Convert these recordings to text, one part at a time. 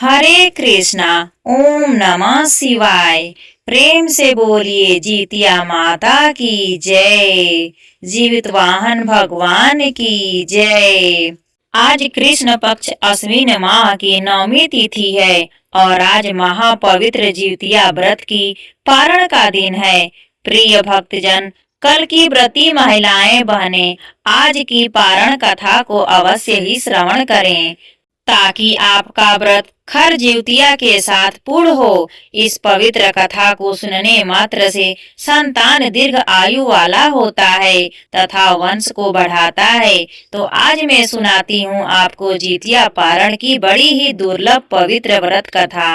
हरे कृष्णा। ओम नमः शिवाय। प्रेम से बोलिए जीतिया माता की जय। जीवित वाहन भगवान की जय। आज कृष्ण पक्ष अश्विन माह की 9वीं तिथि है और आज महापवित्र जीतिया व्रत की पारण का दिन है। प्रिय भक्तजन, कल की व्रती महिलाएं बहनें आज की पारण कथा को अवश्य ही श्रवण करें ताकि आपका व्रत खर जीवतिया के साथ पूर्ण हो। इस पवित्र कथा को सुनने मात्र से संतान दीर्घ आयु वाला होता है तथा वंश को बढ़ाता है। तो आज मैं सुनाती हूँ आपको जीतिया पारण की बड़ी ही दुर्लभ पवित्र व्रत कथा।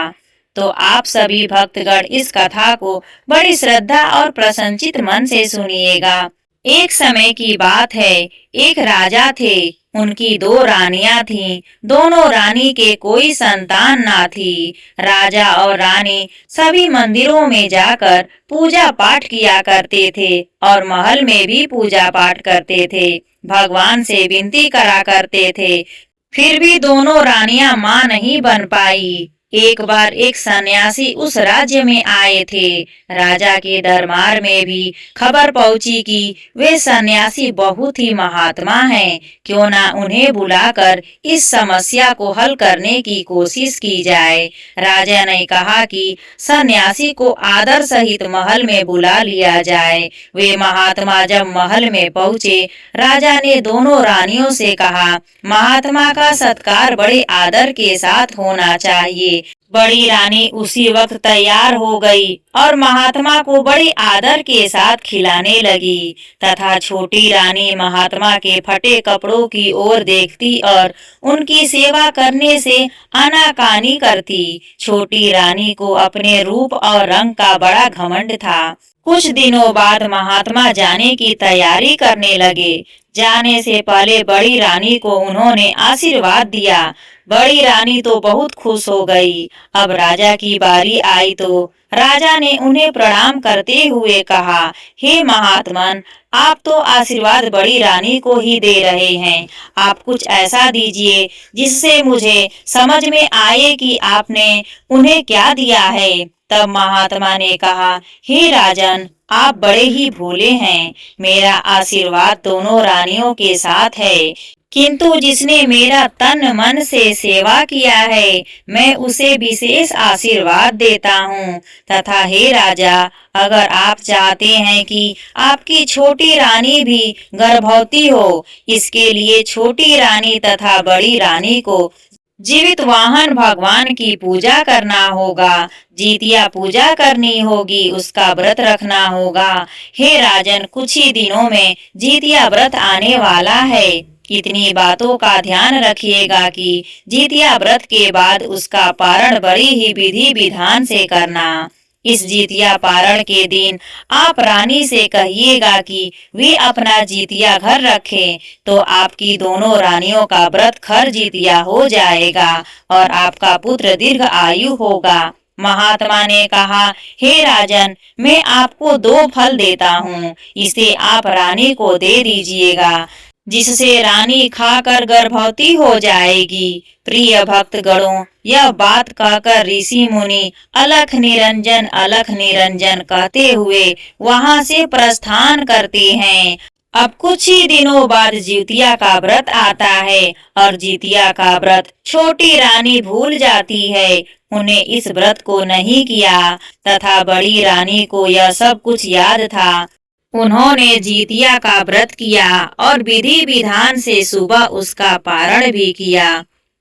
तो आप सभी भक्तगण इस कथा को बड़ी श्रद्धा और प्रसन्नचित मन से सुनिएगा। एक समय की बात है, एक राजा थे। उनकी 2 रानियां थीं। दोनों रानी के कोई संतान ना थी। राजा और रानी सभी मंदिरों में जाकर पूजा पाठ किया करते थे और महल में भी पूजा पाठ करते थे। भगवान से विनती करा करते थे। फिर भी दोनों रानियां मां नहीं बन पाई। एक बार एक सन्यासी उस राज्य में आए थे। राजा के दरबार में भी खबर पहुंची कि वे सन्यासी बहुत ही महात्मा हैं, क्यों ना उन्हें बुलाकर इस समस्या को हल करने की कोशिश की जाए। राजा ने कहा कि सन्यासी को आदर सहित महल में बुला लिया जाए। वे महात्मा जब महल में पहुंचे, राजा ने दोनों रानियों से कहा, महात्मा का सत्कार बड़े आदर के साथ होना चाहिए। बड़ी रानी उसी वक्त तैयार हो गई और महात्मा को बड़ी आदर के साथ खिलाने लगी तथा छोटी रानी महात्मा के फटे कपड़ों की ओर देखती और उनकी सेवा करने से आनाकानी करती। छोटी रानी को अपने रूप और रंग का बड़ा घमंड था। कुछ दिनों बाद महात्मा जाने की तैयारी करने लगे। जाने से पहले बड़ी रानी को उन्होंने आशीर्वाद दिया। बड़ी रानी तो बहुत खुश हो गई। अब राजा की बारी आई तो राजा ने उन्हें प्रणाम करते हुए कहा, हे महात्मन, आप तो आशीर्वाद बड़ी रानी को ही दे रहे हैं। आप कुछ ऐसा दीजिए जिससे मुझे समझ में आए कि आपने उन्हें क्या दिया है। तब महात्मा ने कहा, हे राजन, आप बड़े ही भोले हैं। मेरा आशीर्वाद दोनों रानियों के साथ है, किंतु जिसने मेरा तन मन से सेवा किया है, मैं उसे विशेष आशीर्वाद देता हूँ। तथा हे राजा, अगर आप चाहते हैं कि आपकी छोटी रानी भी गर्भवती हो, इसके लिए छोटी रानी तथा बड़ी रानी को जीवित वाहन भगवान की पूजा करना होगा। जीतिया पूजा करनी होगी, उसका व्रत रखना होगा। हे राजन, कुछ ही दिनों में जीतिया व्रत आने वाला है। कितनी बातों का ध्यान रखिएगा कि जीतिया व्रत के बाद उसका पारण बड़ी ही विधि विधान से करना। इस जीतिया पारण के दिन आप रानी से कहिएगा कि वे अपना जीतिया घर रखें, तो आपकी दोनों रानियों का व्रत खर जीतिया हो जाएगा और आपका पुत्र दीर्घ आयु होगा। महात्मा ने कहा, हे राजन, मैं आपको 2 फल देता हूँ, इसे आप रानी को दे दीजिएगा, जिससे रानी खाकर गर्भवती हो जाएगी। प्रिय भक्तगणों, यह बात कहकर ऋषि मुनि अलख निरंजन कहते हुए वहां से प्रस्थान करते हैं। अब कुछ ही दिनों बाद जीतिया का व्रत आता है और जीतिया का व्रत छोटी रानी भूल जाती है। उन्हें इस व्रत को नहीं किया तथा बड़ी रानी को यह सब कुछ याद था। उन्होंने जीतिया का व्रत किया और विधि विधान से सुबह उसका पारण भी किया।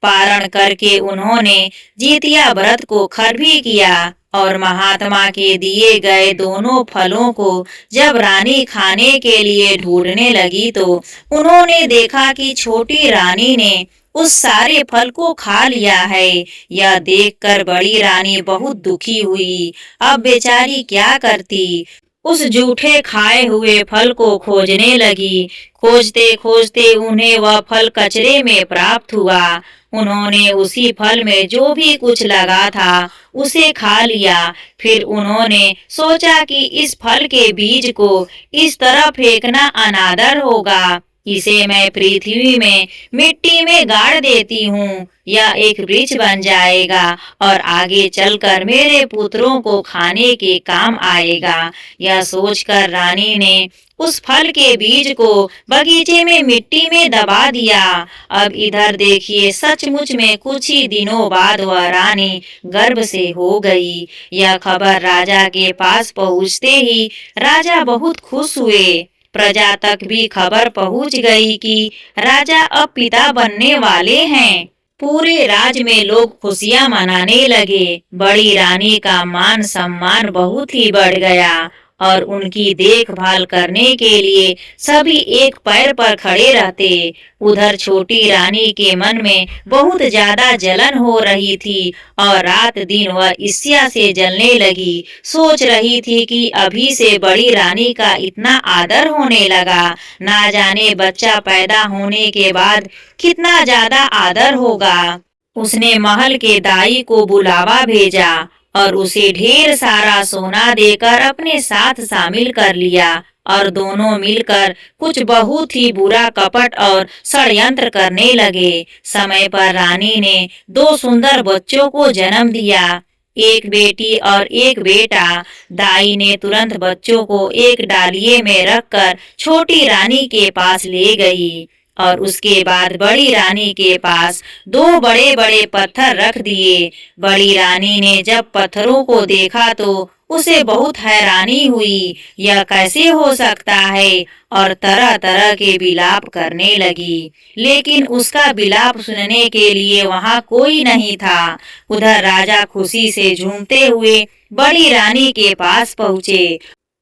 पारण करके उन्होंने जीतिया व्रत को खर भी किया और महात्मा के दिए गए दोनों फलों को जब रानी खाने के लिए ढूंढने लगी तो उन्होंने देखा कि छोटी रानी ने उस सारे फल को खा लिया है। यह देखकर बड़ी रानी बहुत दुखी हुई। अब बेचारी क्या करती। उस जूठे खाए हुए फल को खोजने लगी। खोजते खोजते उन्हें वह फल कचरे में प्राप्त हुआ। उन्होंने उसी फल में जो भी कुछ लगा था उसे खा लिया। फिर उन्होंने सोचा कि इस फल के बीज को इस तरह फेंकना अनादर होगा, इसे मैं पृथ्वी में मिट्टी में गाड़ देती हूँ, यह एक वृक्ष बन जाएगा और आगे चलकर मेरे पुत्रों को खाने के काम आएगा। यह सोचकर रानी ने उस फल के बीज को बगीचे में मिट्टी में दबा दिया। अब इधर देखिए, सचमुच में कुछ ही दिनों बाद वह रानी गर्भ से हो गई। यह खबर राजा के पास पहुँचते ही राजा बहुत खुश हुए। प्रजा तक भी खबर पहुंच गई कि राजा अब पिता बनने वाले हैं। पूरे राज्य में लोग खुशियां मनाने लगे। बड़ी रानी का मान सम्मान बहुत ही बढ़ गया और उनकी देखभाल करने के लिए सभी एक पैर पर खड़े रहते। उधर छोटी रानी के मन में बहुत ज्यादा जलन हो रही थी और रात दिन वह ईर्ष्या से जलने लगी। सोच रही थी कि अभी से बड़ी रानी का इतना आदर होने लगा, ना जाने बच्चा पैदा होने के बाद कितना ज्यादा आदर होगा। उसने महल के दाई को बुलावा भेजा और उसे ढेर सारा सोना देकर अपने साथ शामिल कर लिया और दोनों मिलकर कुछ बहुत ही बुरा कपट और षड्यंत्र करने लगे। समय पर रानी ने 2 सुंदर बच्चों को जन्म दिया, एक बेटी और एक बेटा। दाई ने तुरंत बच्चों को एक डालिये में रखकर छोटी रानी के पास ले गई और उसके बाद बड़ी रानी के पास 2 बड़े बड़े पत्थर रख दिए। बड़ी रानी ने जब पत्थरों को देखा तो उसे बहुत हैरानी हुई, यह कैसे हो सकता है, और तरह तरह के विलाप करने लगी। लेकिन उसका विलाप सुनने के लिए वहाँ कोई नहीं था। उधर राजा खुशी से झूमते हुए बड़ी रानी के पास पहुँचे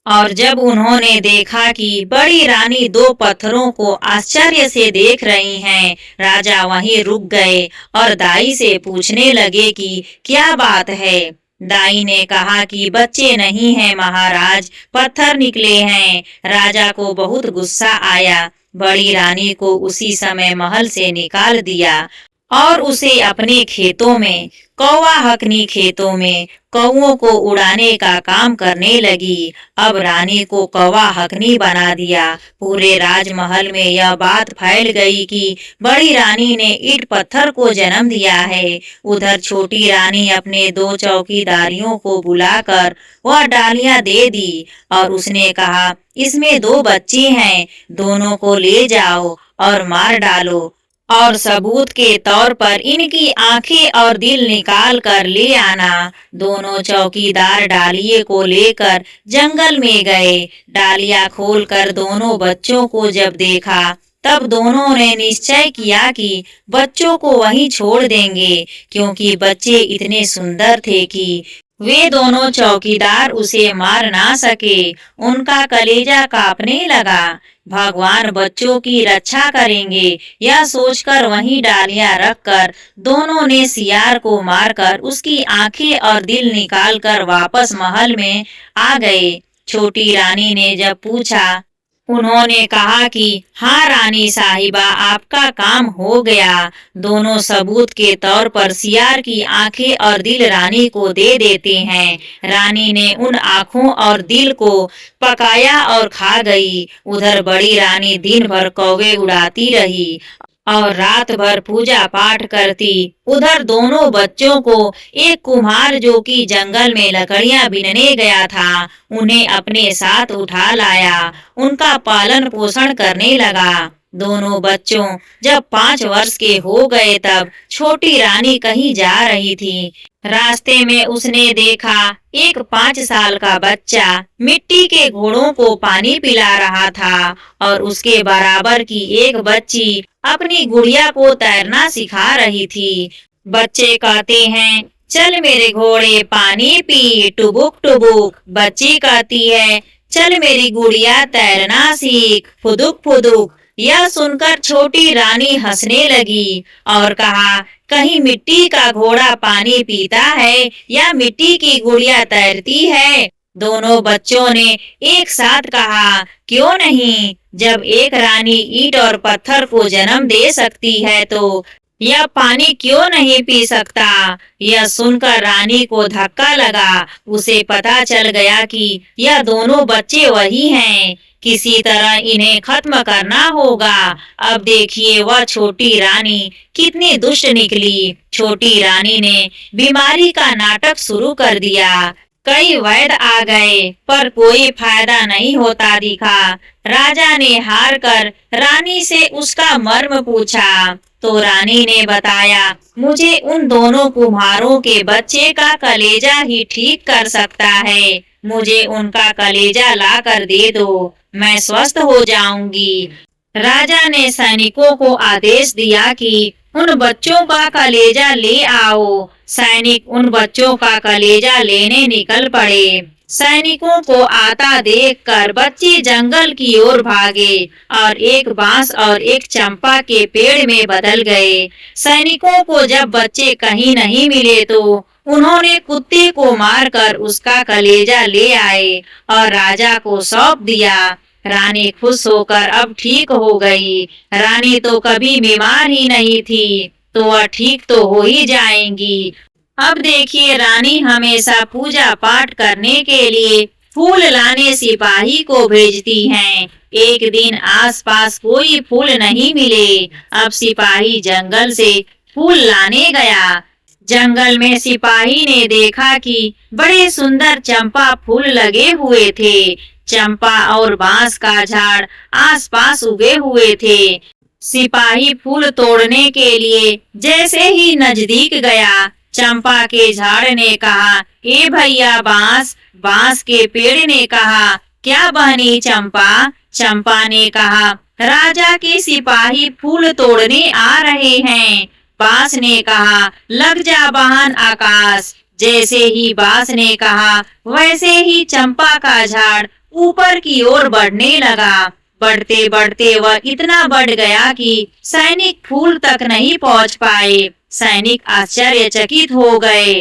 और जब उन्होंने देखा कि बड़ी रानी 2 पत्थरों को आश्चर्य से देख रही हैं, राजा वहीं रुक गए और दाई से पूछने लगे कि क्या बात है। दाई ने कहा कि बच्चे नहीं हैं महाराज, पत्थर निकले हैं। राजा को बहुत गुस्सा आया। बड़ी रानी को उसी समय महल से निकाल दिया और उसे अपने खेतों में, कौवा हकनी खेतों में कौओं को उड़ाने का काम करने लगी। अब रानी को कौवा हकनी बना दिया। पूरे राजमहल में यह बात फैल गई कि बड़ी रानी ने ईंट पत्थर को जन्म दिया है। उधर छोटी रानी अपने 2 चौकीदारियों को बुलाकर वह डालियां दे दी और उसने कहा, इसमें 2 बच्चे हैं, दोनों को ले जाओ और मार डालो और सबूत के तौर पर इनकी आंखें और दिल निकाल कर ले आना। दोनों चौकीदार डालिये को लेकर जंगल में गए। डालिया खोलकर दोनों बच्चों को जब देखा तब दोनों ने निश्चय किया कि बच्चों को वहीं छोड़ देंगे, क्योंकि बच्चे इतने सुंदर थे कि वे दोनों चौकीदार उसे मार ना सके। उनका कलेजा कांपने लगा। भगवान बच्चों की रक्षा करेंगे, यह सोचकर वहीं डालियां रखकर दोनों ने सियार को मारकर उसकी आंखें और दिल निकालकर वापस महल में आ गए। छोटी रानी ने जब पूछा, उन्होंने कहा कि हाँ रानी साहिबा, आपका काम हो गया। दोनों सबूत के तौर पर सियार की आंखें और दिल रानी को दे देते हैं। रानी ने उन आंखों और दिल को पकाया और खा गई। उधर बड़ी रानी दिन भर कौवे उड़ाती रही और रात भर पूजा पाठ करती। उधर दोनों बच्चों को एक कुम्हार जो कि जंगल में लकड़ियां बीनने गया था, उन्हें अपने साथ उठा लाया। उनका पालन पोषण करने लगा। दोनों बच्चों जब 5 वर्ष के हो गए तब छोटी रानी कहीं जा रही थी। रास्ते में उसने देखा एक 5 साल का बच्चा मिट्टी के घोड़ों को पानी पिला रहा था और उसके बराबर की एक बच्ची अपनी गुड़िया को तैरना सिखा रही थी। बच्चे कहते हैं, चल मेरे घोड़े पानी पी, टुबुक टुबुक। बच्ची कहती है, चल मेरी गुड़िया तैरना सीख, फुदुक फुदुक। यह सुनकर छोटी रानी हंसने लगी और कहा, कहीं मिट्टी का घोड़ा पानी पीता है या मिट्टी की गुड़िया तैरती है। दोनों बच्चों ने एक साथ कहा, क्यों नहीं, जब एक रानी ईंट और पत्थर को जन्म दे सकती है तो यह पानी क्यों नहीं पी सकता। यह सुनकर रानी को धक्का लगा। उसे पता चल गया कि यह दोनों बच्चे वही हैं। किसी तरह इन्हें खत्म करना होगा। अब देखिए वह छोटी रानी कितनी दुष्ट निकली। छोटी रानी ने बीमारी का नाटक शुरू कर दिया। कई वैद्य आ गए पर कोई फायदा नहीं होता दिखा। राजा ने हार कर रानी से उसका मर्म पूछा तो रानी ने बताया, मुझे उन दोनों कुम्हारों के बच्चे का कलेजा ही ठीक कर सकता है। मुझे उनका कलेजा ला कर दे दो, मैं स्वस्थ हो जाऊंगी। राजा ने सैनिकों को आदेश दिया कि उन बच्चों का कलेजा ले आओ। सैनिक उन बच्चों का कलेजा लेने निकल पड़े। सैनिकों को आता देखकर बच्चे जंगल की ओर भागे और एक बांस और एक चंपा के पेड़ में बदल गए। सैनिकों को जब बच्चे कहीं नहीं मिले तो उन्होंने कुत्ते को मारकर उसका कलेजा ले आए और राजा को सौंप दिया। रानी खुश होकर अब ठीक हो गई। रानी तो कभी बीमार ही नहीं थी, तो वह ठीक तो हो ही जाएंगी। अब देखिए रानी हमेशा पूजा पाठ करने के लिए फूल लाने सिपाही को भेजती हैं। एक दिन आसपास कोई फूल नहीं मिले। अब सिपाही जंगल से फूल लाने गया। जंगल में सिपाही ने देखा कि बड़े सुंदर चंपा फूल लगे हुए थे। चंपा और बांस का झाड़ आसपास उगे हुए थे। सिपाही फूल तोड़ने के लिए जैसे ही नजदीक गया, चंपा के झाड़ ने कहा, ए भैया बांस। बांस के पेड़ ने कहा, क्या बहनी चंपा। चंपा ने कहा, राजा के सिपाही फूल तोड़ने आ रहे हैं। बांस ने कहा, लग जा बहन आकाश। जैसे ही बांस ने कहा वैसे ही चंपा का झाड़ ऊपर की ओर बढ़ने लगा। बढ़ते बढ़ते वह इतना बढ़ गया कि सैनिक फूल तक नहीं पहुंच पाए। सैनिक आश्चर्यचकित हो गए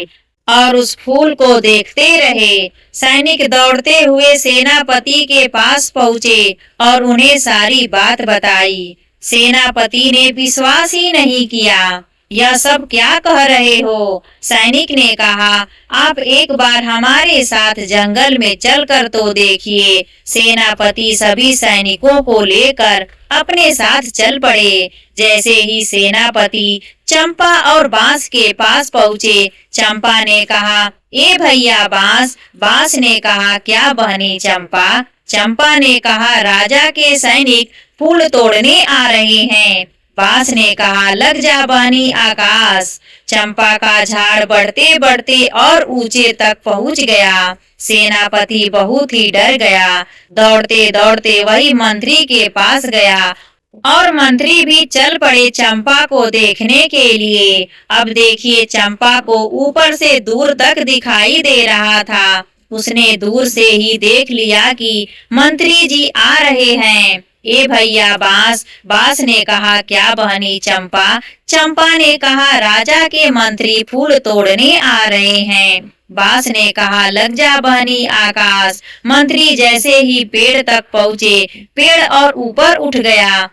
और उस फूल को देखते रहे। सैनिक दौड़ते हुए सेनापति के पास पहुँचे और उन्हें सारी बात बताई। सेनापति ने विश्वास ही नहीं किया। यह सब क्या कह रहे हो? सैनिक ने कहा, आप एक बार हमारे साथ जंगल में चलकर तो देखिए। सेनापति सभी सैनिकों को लेकर अपने साथ चल पड़े। जैसे ही सेनापति चंपा और बांस के पास पहुँचे, चंपा ने कहा, ए भैया बांस। बांस ने कहा, क्या बहनी चंपा। चंपा ने कहा, राजा के सैनिक फूल तोड़ने आ रहे हैं। बांस ने कहा, लग जा बहनी आकाश। चंपा का झाड़ बढ़ते बढ़ते और ऊंचे तक पहुंच गया। सेनापति बहुत ही डर गया। दौड़ते दौड़ते वही मंत्री के पास गया और मंत्री भी चल पड़े चंपा को देखने के लिए। अब देखिए चंपा को ऊपर से दूर तक दिखाई दे रहा था। उसने दूर से ही देख लिया कि मंत्री जी आ रहे हैं। ए भैया बांस। बांस ने कहा, क्या बहनी चंपा। चंपा ने कहा, राजा के मंत्री फूल तोड़ने आ रहे हैं। बांस ने कहा, लग जा बहनी आकाश। मंत्री जैसे ही पेड़ तक पहुँचे, पेड़ और ऊपर उठ गया।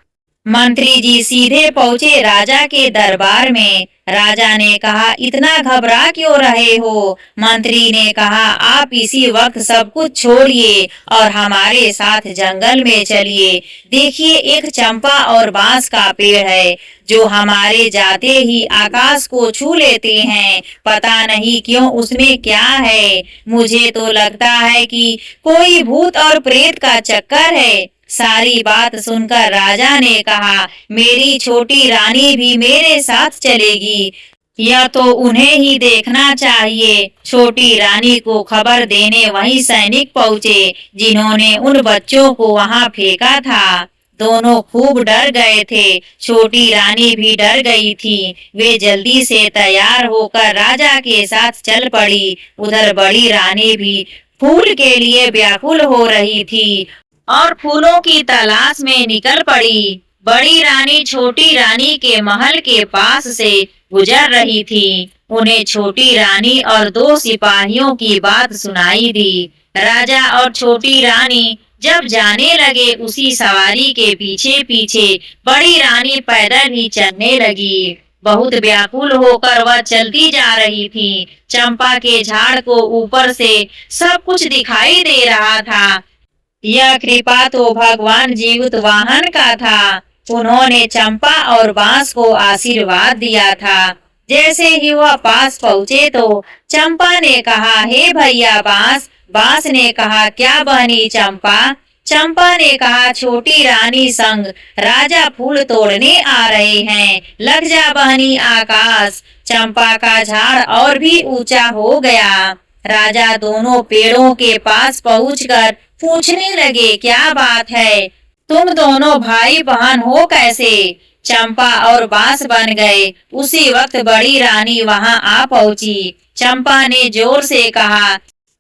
मंत्री जी सीधे पहुँचे राजा के दरबार में। राजा ने कहा, इतना घबरा क्यों रहे हो। मंत्री ने कहा, आप इसी वक्त सब कुछ छोड़िए और हमारे साथ जंगल में चलिए। देखिए एक चंपा और बांस का पेड़ है जो हमारे जाते ही आकाश को छू लेते हैं। पता नहीं क्यों उसमें क्या है। मुझे तो लगता है कि कोई भूत और प्रेत का चक्कर है। सारी बात सुनकर राजा ने कहा, मेरी छोटी रानी भी मेरे साथ चलेगी। यह तो उन्हें ही देखना चाहिए। छोटी रानी को खबर देने वही सैनिक पहुँचे जिन्होंने उन बच्चों को वहाँ फेंका था। दोनों खूब डर गए थे। छोटी रानी भी डर गई थी। वे जल्दी से तैयार होकर राजा के साथ चल पड़ी। उधर बड़ी रानी भी फूल के लिए व्याकुल हो रही थी और फूलों की तलाश में निकल पड़ी। बड़ी रानी छोटी रानी के महल के पास से गुजर रही थी। उन्हें छोटी रानी और दो सिपाहियों की बात सुनाई दी। राजा और छोटी रानी जब जाने लगे उसी सवारी के पीछे पीछे बड़ी रानी पैदल ही चलने लगी। बहुत व्याकुल होकर वह चलती जा रही थी। चंपा के झाड़ को ऊपर से सब कुछ दिखाई दे रहा था। यह कृपा तो भगवान जीवित वाहन का था। उन्होंने चंपा और बांस को आशीर्वाद दिया था। जैसे ही वह पास पहुँचे तो चंपा ने कहा, हे भैया बांस। बांस ने कहा, क्या बहनी चंपा। चंपा ने कहा, छोटी रानी संग राजा फूल तोड़ने आ रहे हैं, लग जा बहनी आकाश। चंपा का झाड़ और भी ऊंचा हो गया। राजा दोनों पेड़ों के पास पहुंचकर पूछने लगे, क्या बात है, तुम दोनों भाई बहन हो कैसे। चंपा और बांस बन गए। उसी वक्त बड़ी रानी वहां आ पहुंची। चंपा ने जोर से कहा,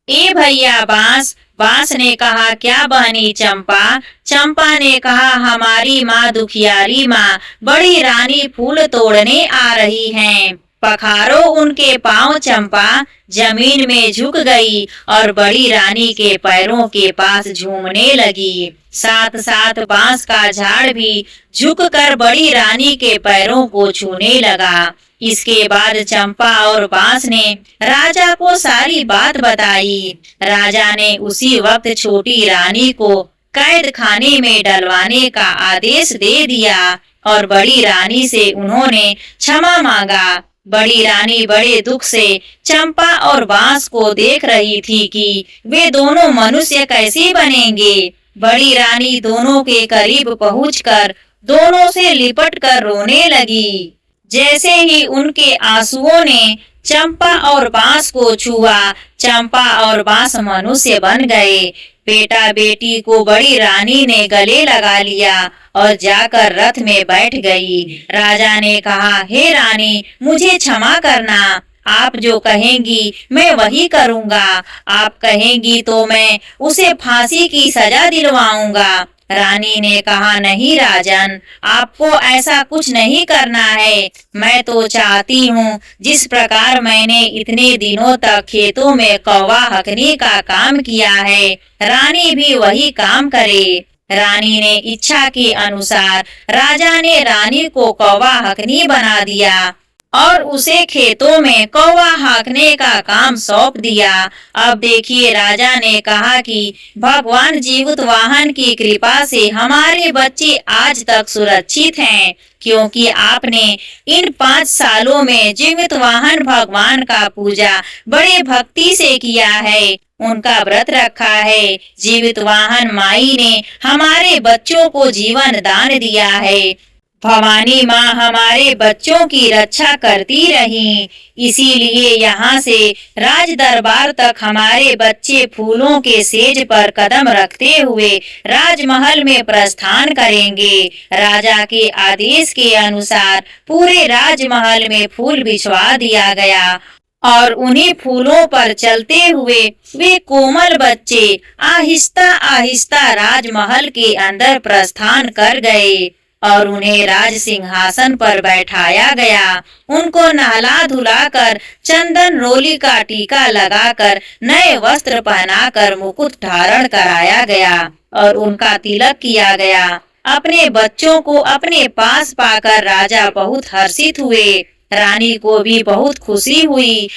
ए भैया बांस। बांस ने कहा, क्या बहनी चंपा। चंपा ने कहा, हमारी माँ दुखियारी माँ बड़ी रानी फूल तोड़ने आ रही हैं, पखारो उनके पांव। चंपा जमीन में झुक गई और बड़ी रानी के पैरों के पास झूमने लगी। साथ साथ बांस का झाड़ भी झुककर बड़ी रानी के पैरों को छूने लगा। इसके बाद चंपा और बांस ने राजा को सारी बात बताई। राजा ने उसी वक्त छोटी रानी को कैद खाने में डलवाने का आदेश दे दिया और बड़ी रानी से उन्होंने क्षमा मांगा। बड़ी रानी बड़े दुख से चंपा और बांस को देख रही थी कि वे दोनों मनुष्य कैसे बनेंगे। बड़ी रानी दोनों के करीब पहुंचकर दोनों से लिपटकर रोने लगी। जैसे ही उनके आंसुओं ने चंपा और बांस को छुआ, चंपा और बांस मनुष्य बन गए। बेटा बेटी को बड़ी रानी ने गले लगा लिया और जाकर रथ में बैठ गई। राजा ने कहा, हे रानी, मुझे क्षमा करना। आप जो कहेंगी मैं वही करूँगा। आप कहेंगी तो मैं उसे फांसी की सजा दिलवाऊंगा। रानी ने कहा, नहीं राजन, आपको ऐसा कुछ नहीं करना है। मैं तो चाहती हूँ जिस प्रकार मैंने इतने दिनों तक खेतों में कौवा हकने का काम किया है, रानी भी वही काम करे। रानी ने इच्छा के अनुसार राजा ने रानी को कौवा हकनी बना दिया और उसे खेतों में कौवा हाँकने का काम सौंप दिया। अब देखिए, राजा ने कहा कि भगवान जीवित वाहन की कृपा से हमारे बच्चे आज तक सुरक्षित हैं, क्योंकि आपने इन 5 सालों में जीवित वाहन भगवान का पूजा बड़े भक्ति से किया है, उनका व्रत रखा है। जीवित वाहन माई ने हमारे बच्चों को जीवन दान दिया है। भवानी माँ हमारे बच्चों की रक्षा करती रही, इसीलिए यहाँ से राज दरबार तक हमारे बच्चे फूलों के सेज पर कदम रखते हुए राजमहल में प्रस्थान करेंगे। राजा के आदेश के अनुसार पूरे राजमहल में फूल बिछवा दिया गया और उन्हीं फूलों पर चलते हुए वे कोमल बच्चे आहिस्ता आहिस्ता राजमहल के अंदर प्रस्थान कर गए और उन्हें राज सिंहासन पर बैठाया गया। उनको नहला धुलाकर चंदन रोली का टीका लगाकर नए वस्त्र पहनाकर मुकुट धारण कराया गया और उनका तिलक किया गया। अपने बच्चों को अपने पास पाकर राजा बहुत हर्षित हुए। रानी को भी बहुत खुशी हुई।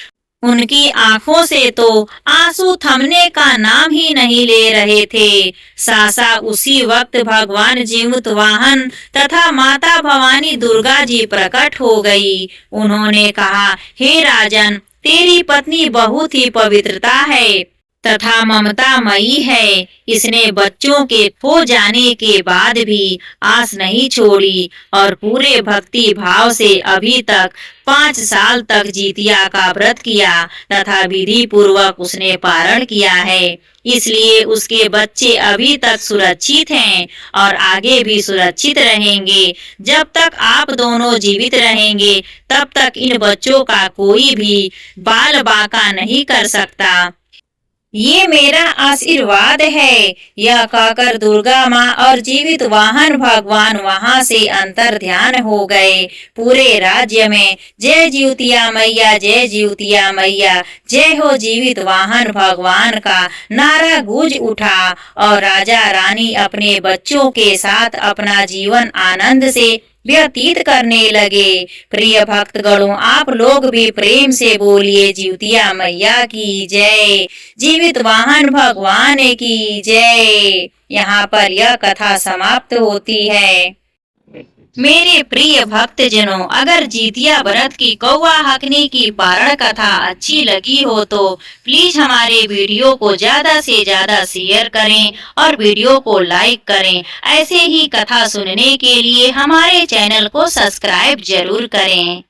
उनकी आंखों से तो आंसू थमने का नाम ही नहीं ले रहे थे। सासा उसी वक्त भगवान जीवित वाहन तथा माता भवानी दुर्गा जी प्रकट हो गई। उन्होंने कहा, हे राजन, तेरी पत्नी बहुत ही पवित्रता है तथा ममतामयी है। इसने बच्चों के खो जाने के बाद भी आस नहीं छोड़ी और पूरे भक्ति भाव से अभी तक 5 साल तक जितिया का व्रत किया तथा विधि पूर्वक उसने पारण किया है। इसलिए उसके बच्चे अभी तक सुरक्षित हैं और आगे भी सुरक्षित रहेंगे। जब तक आप दोनों जीवित रहेंगे तब तक इन बच्चों का कोई भी बाल बांका नहीं कर सकता। ये मेरा आशीर्वाद है। यह कहकर दुर्गा माँ और जीवित वाहन भगवान वहाँ से अंतर ध्यान हो गए। पूरे राज्य में जय जीवतिया मैया, जय जीवतिया मैया, जय हो जीवित वाहन भगवान का नारा गूंज उठा और राजा रानी अपने बच्चों के साथ अपना जीवन आनंद से व्यतीत करने लगे। प्रिय भक्तगणों, आप लोग भी प्रेम से बोलिए जिउतिया मैया की जय, जीवित वाहन भगवान की जय। यहाँ पर यह कथा समाप्त होती है। मेरे प्रिय भक्तजनों, अगर जितिया व्रत की कौवा हकनी की पारण कथा अच्छी लगी हो तो प्लीज हमारे वीडियो को ज्यादा से ज्यादा शेयर करें और वीडियो को लाइक करें। ऐसे ही कथा सुनने के लिए हमारे चैनल को सब्सक्राइब जरूर करें।